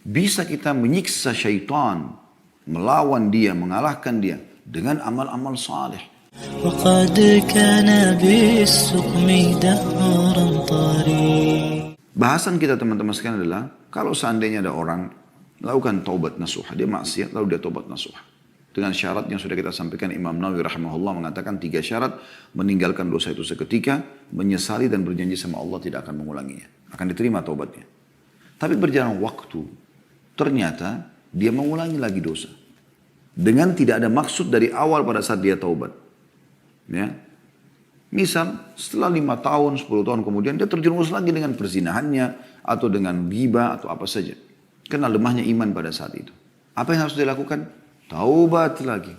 Bisa kita menyiksa syaitan, melawan dia, mengalahkan dia dengan amal-amal saleh. وقد كان بالسقم دهرا طريق. Bahasan kita teman-teman sekalian adalah kalau seandainya ada orang lakukan taubat nasuha, dia maksiat lalu dia taubat nasuha. Dengan syarat yang sudah kita sampaikan, Imam Nawawi rahimahullah mengatakan 3 syarat: meninggalkan dosa itu seketika, menyesali dan berjanji sama Allah tidak akan mengulanginya. Akan diterima taubatnya. Tapi berjalan waktu, ternyata dia mengulangi lagi dosa. Dengan tidak ada maksud dari awal pada saat dia taubat. Ya. Misal setelah 5 tahun, 10 tahun kemudian dia terjerumus lagi dengan perzinahannya atau dengan ghibah atau apa saja. Karena lemahnya iman pada saat itu. Apa yang harus dilakukan? Taubat lagi.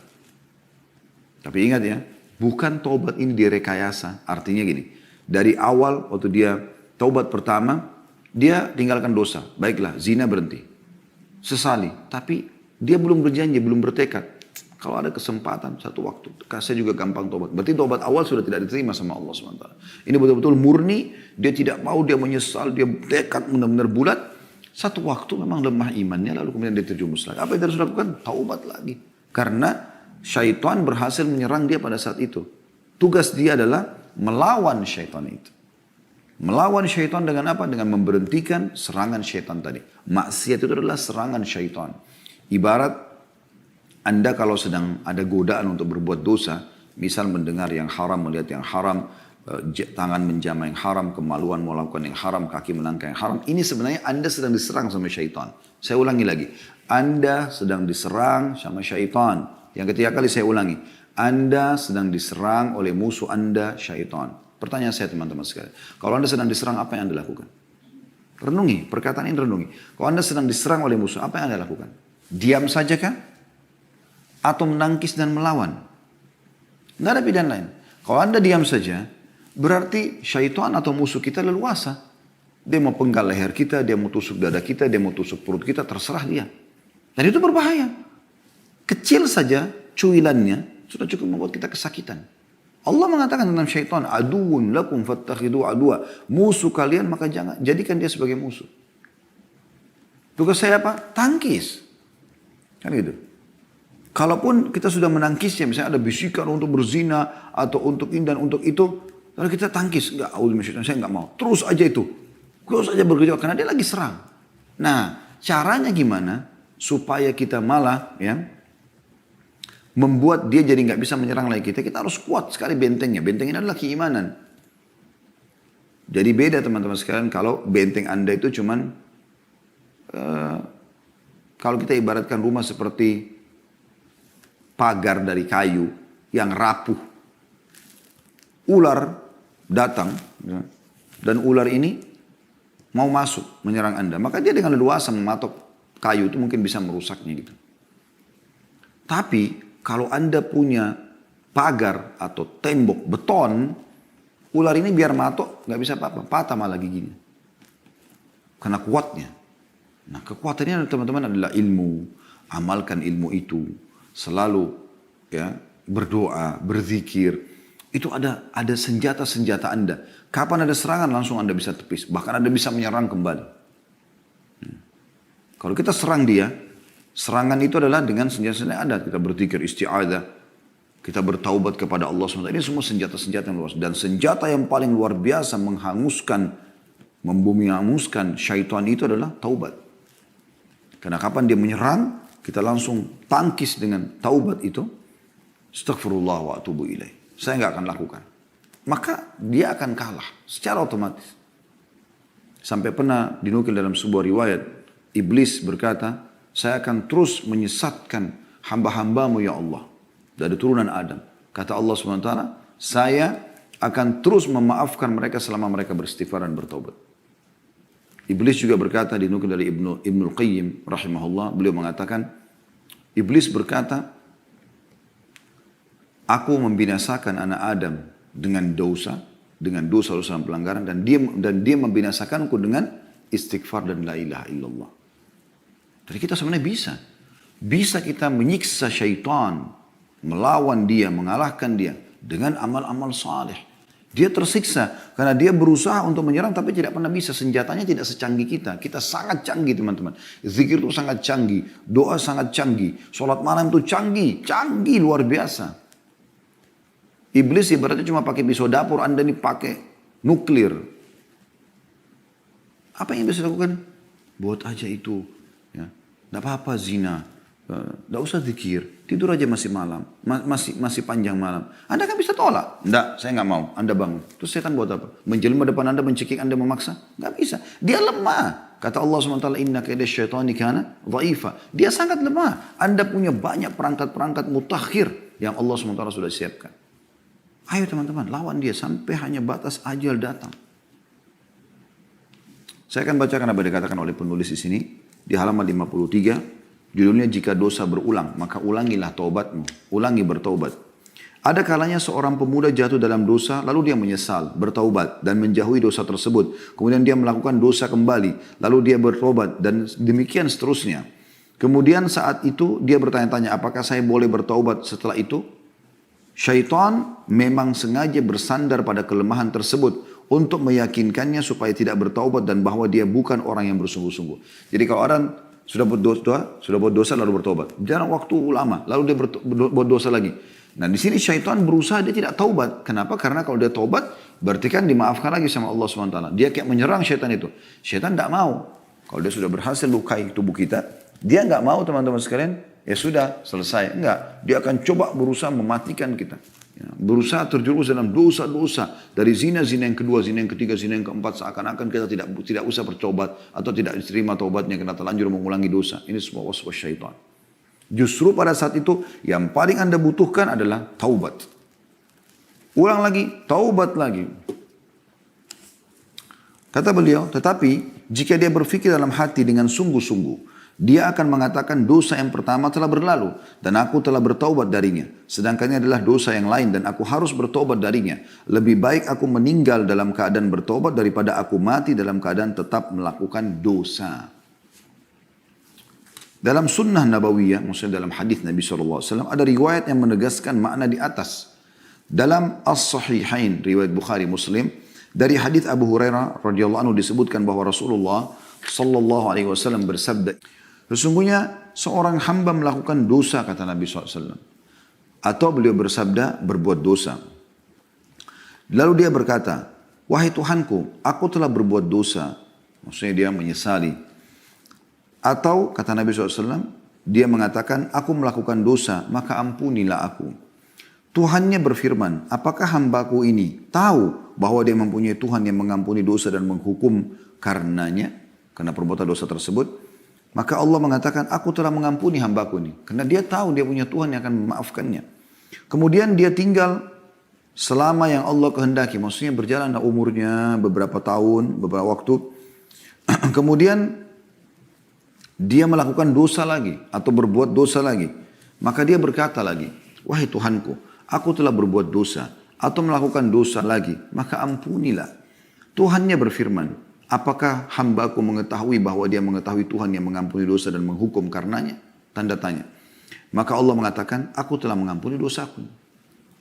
Tapi ingat ya, bukan taubat ini direkayasa. Artinya gini, dari awal waktu dia taubat pertama, dia tinggalkan dosa. Baiklah, zina berhenti. Sesali, tapi dia belum berjanji, belum bertekad. Kalau ada kesempatan satu waktu, saya juga gampang tobat. Berarti tobat awal sudah tidak diterima sama Allah SWT. Ini betul-betul murni, dia tidak mau, dia menyesal, dia tekad benar-benar bulat. Satu waktu memang lemah imannya, lalu kemudian dia terjumus lagi. Apa yang harus dilakukan? Taubat lagi. Karena syaitan berhasil menyerang dia pada saat itu. Tugas dia adalah melawan syaitan itu. Melawan syaitan dengan apa? Dengan memberhentikan serangan syaitan tadi. Maksiat itu adalah serangan syaitan. Ibarat Anda kalau sedang ada godaan untuk berbuat dosa, misal mendengar yang haram, melihat yang haram, tangan menjamah yang haram, kemaluan melakukan yang haram, kaki melangkah yang haram. Ini sebenarnya Anda sedang diserang sama syaitan. Saya ulangi lagi. Anda sedang diserang sama syaitan. Yang ketiga kali saya ulangi. Anda sedang diserang oleh musuh Anda, syaitan. Pertanyaan saya teman-teman sekalian. Kalau Anda sedang diserang, apa yang Anda lakukan? Renungi, perkataan ini renungi. Kalau Anda sedang diserang oleh musuh, apa yang Anda lakukan? Diam saja kah? Atau menangkis dan melawan? Nggak ada pilihan lain. Kalau Anda diam saja, berarti syaitan atau musuh kita leluasa. Dia mau penggal leher kita, dia mau tusuk dada kita, dia mau tusuk perut kita, terserah dia. Dan itu berbahaya. Kecil saja cuilannya sudah cukup membuat kita kesakitan. Allah mengatakan tentang syaitan, aduun lakum fattakhidu adua. Musuh kalian maka jangan jadikan dia sebagai musuh. Tugas saya apa? Tangkis. Kan gitu. Kalaupun kita sudah menangkisnya, misalnya ada bisikan untuk berzina atau untuk ini dan untuk itu, lalu kita tangkis, enggak, saya enggak mau. Terus aja itu. Terus aja bergejolak karena dia lagi serang. Nah, caranya gimana supaya kita malah ya membuat dia jadi nggak bisa menyerang lagi kita? Kita harus kuat sekali bentengnya. Benteng ini adalah keimanan. Jadi beda teman-teman sekalian kalau benteng Anda itu cuman kalau kita ibaratkan rumah seperti pagar dari kayu yang rapuh. Ular datang ya, dan ular ini mau masuk menyerang Anda. Maka dia dengan leluasa mematok kayu itu mungkin bisa merusaknya gitu. Tapi kalau Anda punya pagar atau tembok beton, ular ini biar matok nggak bisa apa-apa, patah malah giginya. Karena kuatnya. Nah kekuatannya teman-teman adalah ilmu. Amalkan ilmu itu. Selalu ya berdoa, berzikir. Itu ada senjata-senjata Anda. Kapan ada serangan langsung Anda bisa tepis. Bahkan Anda bisa menyerang kembali. Kalau kita serang dia, serangan itu adalah dengan senjata-senjata Anda. Kita berzikir isti'adah. Kita bertaubat kepada Allah SWT. Ini semua senjata-senjata yang luas. Dan senjata yang paling luar biasa menghanguskan, membumi-hanguskan syaitan itu adalah taubat. Karena kapan dia menyerang, kita langsung tangkis dengan taubat itu. Astaghfirullah wa atubu ilaih. Saya nggak akan lakukan. Maka dia akan kalah secara otomatis. Sampai pernah dinukil dalam sebuah riwayat. Iblis berkata, saya akan terus menyesatkan hamba-hambamu ya Allah. Dari turunan Adam. Kata Allah SWT, saya akan terus memaafkan mereka selama mereka beristighfar dan bertaubat. Iblis juga berkata, dinukil dari Ibnul Qayyim rahimahullah, beliau mengatakan, Iblis berkata, aku membinasakan anak Adam dengan dosa dan pelanggaran, dan dia membinasakanku dengan istighfar dan la ilaha illallah. Jadi kita sebenarnya bisa kita menyiksa syaitan, melawan dia, mengalahkan dia dengan amal-amal saleh. Dia tersiksa karena dia berusaha untuk menyerang tapi tidak pernah bisa. Senjatanya tidak secanggih kita. Kita sangat canggih teman-teman. Zikir itu sangat canggih. Doa sangat canggih. Sholat malam itu canggih. Canggih luar biasa. Iblis ibaratnya cuma pakai pisau dapur. Anda ini pakai nuklir. Apa yang bisa dilakukan? Buat aja itu. Ya. Tidak apa-apa zina. Tidak usah zikir, tidur aja masih malam, masih panjang malam. Anda kan bisa tolak. Tidak, saya nggak mau. Anda bangun. Terus setan buat apa? Menjelma depan Anda, mencekik Anda, memaksa? Nggak bisa. Dia lemah. Kata Allah SWT, inna kaida syaitani kana dha'ifa. Dia sangat lemah. Anda punya banyak perangkat-perangkat mutakhir yang Allah SWT sudah siapkan. Ayo teman-teman, lawan dia sampai hanya batas ajal datang. Saya akan bacakan apa dikatakan oleh penulis di sini di halaman 53. Judulnya, jika dosa berulang, maka ulangilah taubatmu. Ulangi bertaubat. Ada kalanya seorang pemuda jatuh dalam dosa, lalu dia menyesal, bertaubat, dan menjauhi dosa tersebut. Kemudian dia melakukan dosa kembali, lalu dia bertaubat, dan demikian seterusnya. Kemudian saat itu dia bertanya-tanya, apakah saya boleh bertaubat setelah itu? Syaitan memang sengaja bersandar pada kelemahan tersebut untuk meyakinkannya supaya tidak bertaubat dan bahwa dia bukan orang yang bersungguh-sungguh. Jadi kalau orang sudah buat dosa lalu bertobat. Jarang waktu lama, lalu dia buat dosa lagi. Nah di sini syaitan berusaha dia tidak taubat. Kenapa? Karena kalau dia taubat, berarti kan dimaafkan lagi sama Allah SWT. Dia kayak menyerang syaitan itu. Syaitan tidak mau. Kalau dia sudah berhasil lukai tubuh kita, dia nggak mau teman-teman sekalian. Ya sudah, selesai. Enggak. Dia akan coba berusaha mematikan kita. Ya, berusaha terjerumus dalam dosa-dosa. Dari zina-zina yang kedua, zina yang ketiga, zina yang keempat. Seakan-akan kita tidak usah bertobat. Atau tidak diterima taubatnya karena terlanjur mengulangi dosa. Ini semua waswas syaitan. Justru pada saat itu yang paling Anda butuhkan adalah taubat. Ulang lagi, taubat lagi. Kata beliau, tetapi jika dia berpikir dalam hati dengan sungguh-sungguh, dia akan mengatakan dosa yang pertama telah berlalu dan aku telah bertaubat darinya. Sedangkan ini adalah dosa yang lain dan aku harus bertaubat darinya. Lebih baik aku meninggal dalam keadaan bertaubat daripada aku mati dalam keadaan tetap melakukan dosa. Dalam sunnah nabawiyah, maksudnya dalam hadis Nabi SAW, ada riwayat yang menegaskan makna di atas. Dalam As-Sahihain, riwayat Bukhari Muslim, dari hadis Abu Hurairah radhiyallahu anhu disebutkan bahwa Rasulullah SAW bersabda, sesungguhnya seorang hamba melakukan dosa, kata Nabi SAW. Atau beliau bersabda, berbuat dosa. Lalu dia berkata, wahai Tuhanku, aku telah berbuat dosa. Maksudnya dia menyesali. Atau kata Nabi SAW, dia mengatakan, aku melakukan dosa, maka ampunilah aku. Tuhannya berfirman, apakah hambaku ini tahu bahwa dia mempunyai Tuhan yang mengampuni dosa dan menghukum karenanya, karena perbuatan dosa tersebut? Maka Allah mengatakan, aku telah mengampuni hambaku ini. Karena dia tahu dia punya Tuhan yang akan memaafkannya. Kemudian dia tinggal selama yang Allah kehendaki. Maksudnya berjalan umurnya beberapa tahun, beberapa waktu. Kemudian dia melakukan dosa lagi atau berbuat dosa lagi. Maka dia berkata lagi, wahai Tuhanku, aku telah berbuat dosa atau melakukan dosa lagi. Maka ampunilah. Tuhannya berfirman, apakah hambaku mengetahui bahwa dia mengetahui Tuhan yang mengampuni dosa dan menghukum karenanya? Tanda tanya. Maka Allah mengatakan, aku telah mengampuni dosaku.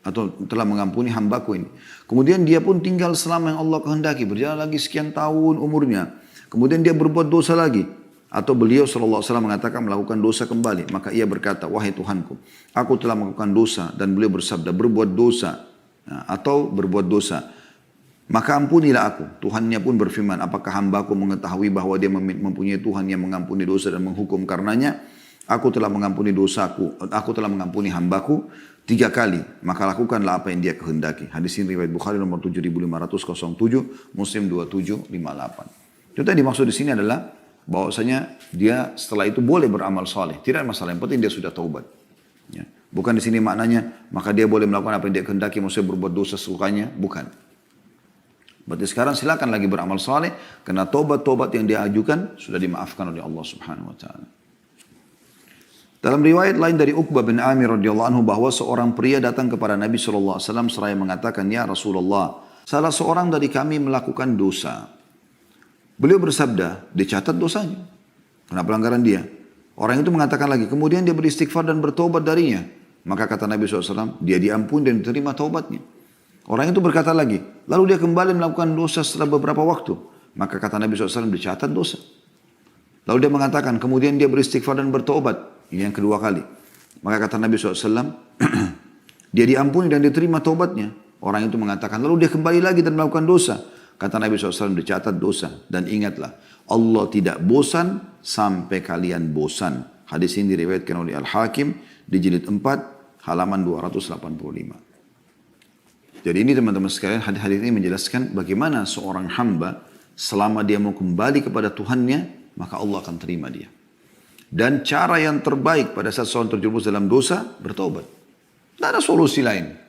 Atau telah mengampuni hambaku ini. Kemudian dia pun tinggal selama yang Allah kehendaki. Berjalan lagi sekian tahun umurnya. Kemudian dia berbuat dosa lagi. Atau beliau SAW mengatakan melakukan dosa kembali. Maka ia berkata, wahai Tuhanku, aku telah melakukan dosa. Dan beliau bersabda, berbuat dosa. Atau berbuat dosa. Maka ampunilah aku. Tuhannya pun berfirman, apakah hambaku mengetahui bahwa dia mempunyai Tuhan yang mengampuni dosa dan menghukum karenanya? Aku telah mengampuni dosaku. Aku telah mengampuni hambaku 3 kali. Maka lakukanlah apa yang dia kehendaki. Hadis ini riwayat Bukhari nomor 7507, Muslim 2758. Itu tadi dimaksud di sini adalah bahwasanya dia setelah itu boleh beramal soleh. Tidak ada masalah. Yang penting dia sudah taubat. Ya. Bukan di sini maknanya maka dia boleh melakukan apa yang dia kehendaki. Maksudnya berbuat dosa sesukanya. Bukan. Berarti sekarang silakan lagi beramal saleh karena tobat-tobat yang dia ajukan sudah dimaafkan oleh Allah Subhanahu wa taala. Dalam riwayat lain dari Uqbah bin Amir radhiyallahu anhu bahwa seorang pria datang kepada Nabi sallallahu alaihi wasallam seraya mengatakan, "Ya Rasulullah, salah seorang dari kami melakukan dosa." Beliau bersabda, dicatat dosanya. Karena pelanggaran dia. Orang itu mengatakan lagi, kemudian dia beristighfar dan bertobat darinya. Maka kata Nabi SAW, dia diampuni dan diterima taubatnya. Orang itu berkata lagi, lalu dia kembali melakukan dosa setelah beberapa waktu. Maka kata Nabi SAW, dicatat dosa. Lalu dia mengatakan, kemudian dia beristighfar dan bertobat. Ini yang kedua kali. Maka kata Nabi SAW, dia diampuni dan diterima tobatnya. Orang itu mengatakan, lalu dia kembali lagi dan melakukan dosa. Kata Nabi SAW, dicatat dosa. Dan ingatlah, Allah tidak bosan sampai kalian bosan. Hadis ini diriwayatkan oleh Al-Hakim di jilid 4, halaman 285. Jadi ini teman-teman sekalian, hadis ini menjelaskan bagaimana seorang hamba selama dia mau kembali kepada Tuhannya, maka Allah akan terima dia. Dan cara yang terbaik pada saat seorang terjerumus dalam dosa, bertobat. Tidak ada solusi lain.